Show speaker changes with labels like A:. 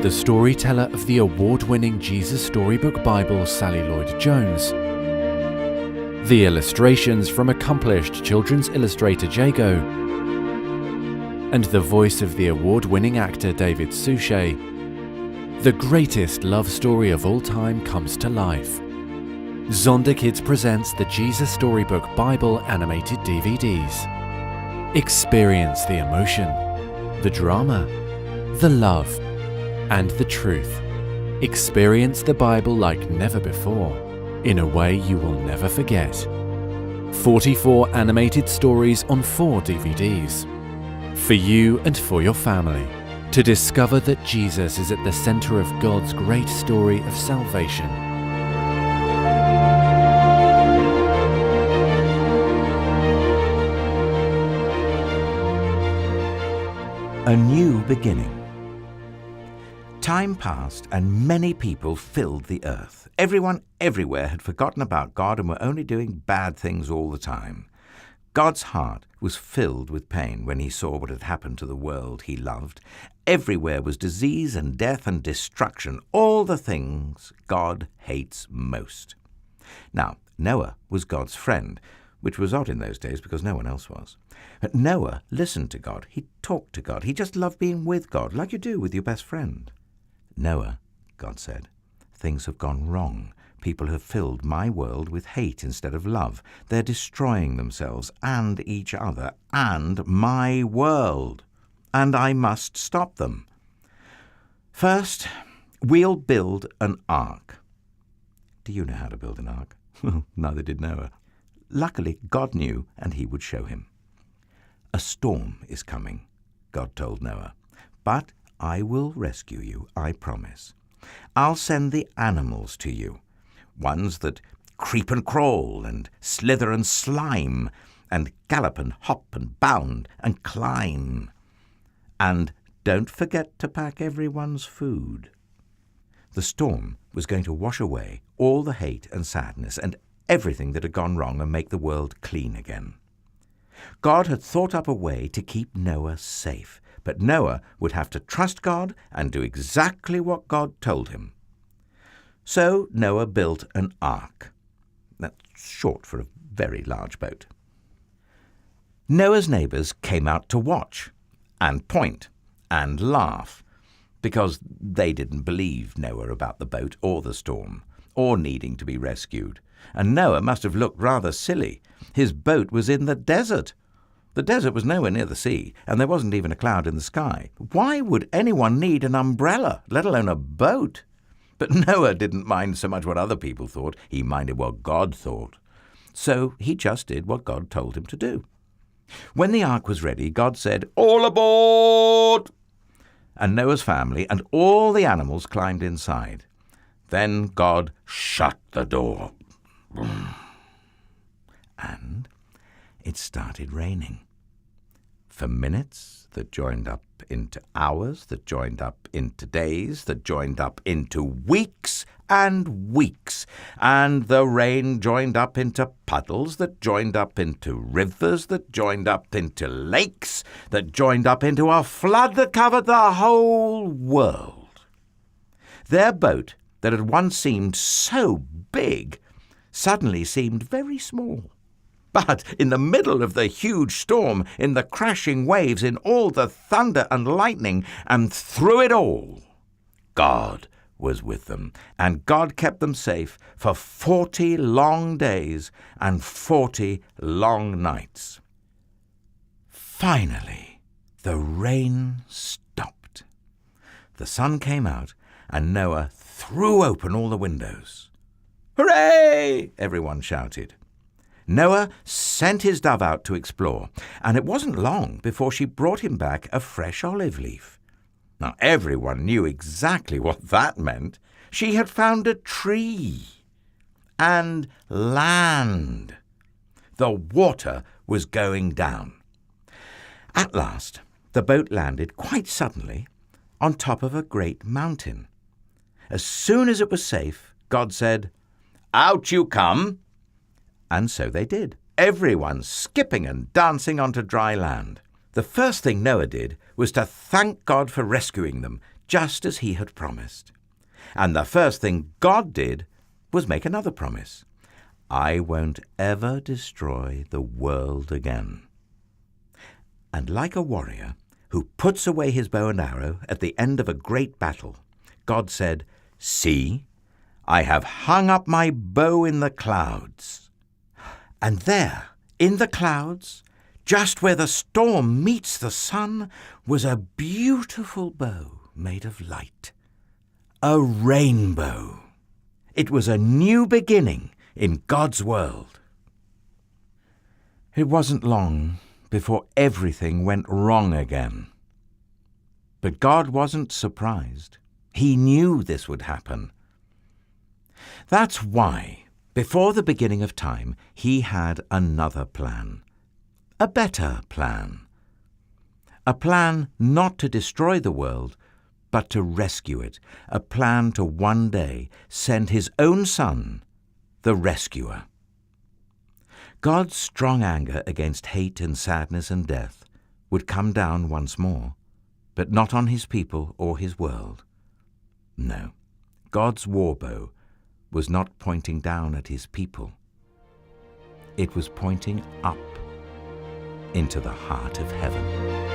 A: the storyteller of the award-winning Jesus Storybook Bible, Sally Lloyd-Jones. The illustrations from accomplished children's illustrator Jago. And the voice of the award-winning actor David Suchet. The greatest love story of all time comes to life. Zonda Kids presents the Jesus Storybook Bible animated DVDs. Experience the emotion, the drama, the love, and the truth. Experience the Bible like never before, in a way you will never forget. 44 animated stories on 4 DVDs. For you and for your family, to discover that Jesus is at the center of God's great story of salvation.
B: A new beginning. Time passed and many people filled the earth. Everyone everywhere had forgotten about God and were only doing bad things all the time. God's heart was filled with pain when he saw what had happened to the world he loved. Everywhere was disease and death and destruction, all the things God hates most. Now, Noah was God's friend, which was odd in those days because no one else was. But Noah listened to God. He talked to God. He just loved being with God, like you do with your best friend. Noah, God said, things have gone wrong. People have filled my world with hate instead of love. They're destroying themselves and each other and my world. And I must stop them. First, we'll build an ark. Do you know how to build an ark? Neither did Noah. Luckily, God knew, and he would show him. A storm is coming, God told Noah. But I will rescue you, I promise. I'll send the animals to you, ones that creep and crawl and slither and slime and gallop and hop and bound and climb. And don't forget to pack everyone's food. The storm was going to wash away all the hate and sadness and everything that had gone wrong and make the world clean again. God had thought up a way to keep Noah safe, but Noah would have to trust God and do exactly what God told him. So Noah built an ark. That's short for a very large boat. Noah's neighbors came out to watch and point and laugh because they didn't believe Noah about the boat or the storm or needing to be rescued. And Noah must have looked rather silly. His boat was in the desert. The desert was nowhere near the sea, and there wasn't even a cloud in the sky. Why would anyone need an umbrella, let alone a boat? But Noah didn't mind so much what other people thought. He minded what God thought. So he just did what God told him to do. When the ark was ready, God said, "All aboard!" And Noah's family and all the animals climbed inside. Then God shut the door. And it started raining. For minutes that joined up into hours, that joined up into days, that joined up into weeks and weeks. And the rain joined up into puddles, that joined up into rivers, that joined up into lakes, that joined up into a flood that covered the whole world. Their boat, that had once seemed so big, suddenly seemed very small. But in the middle of the huge storm, in the crashing waves, in all the thunder and lightning, and through it all, God was with them. And God kept them safe for 40 long days and 40 long nights. Finally, the rain stopped. The sun came out, and Noah threw open all the windows. "Hooray!" everyone shouted. Noah sent his dove out to explore, and it wasn't long before she brought him back a fresh olive leaf. Now, everyone knew exactly what that meant. She had found a tree and land. The water was going down. At last, the boat landed quite suddenly on top of a great mountain. As soon as it was safe, God said, "Out you come!" And so they did, everyone skipping and dancing onto dry land. The first thing Noah did was to thank God for rescuing them, just as he had promised. And the first thing God did was make another promise. I won't ever destroy the world again. And like a warrior who puts away his bow and arrow at the end of a great battle, God said, "See, I have hung up my bow in the clouds." And there, in the clouds, just where the storm meets the sun, was a beautiful bow made of light. A rainbow. It was a new beginning in God's world. It wasn't long before everything went wrong again. But God wasn't surprised. He knew this would happen. That's why, before the beginning of time, he had another plan. A better plan. A plan not to destroy the world, but to rescue it. A plan to one day send his own Son, the rescuer. God's strong anger against hate and sadness and death would come down once more, but not on his people or his world. No, God's war bow was not pointing down at his people. It was pointing up into the heart of heaven.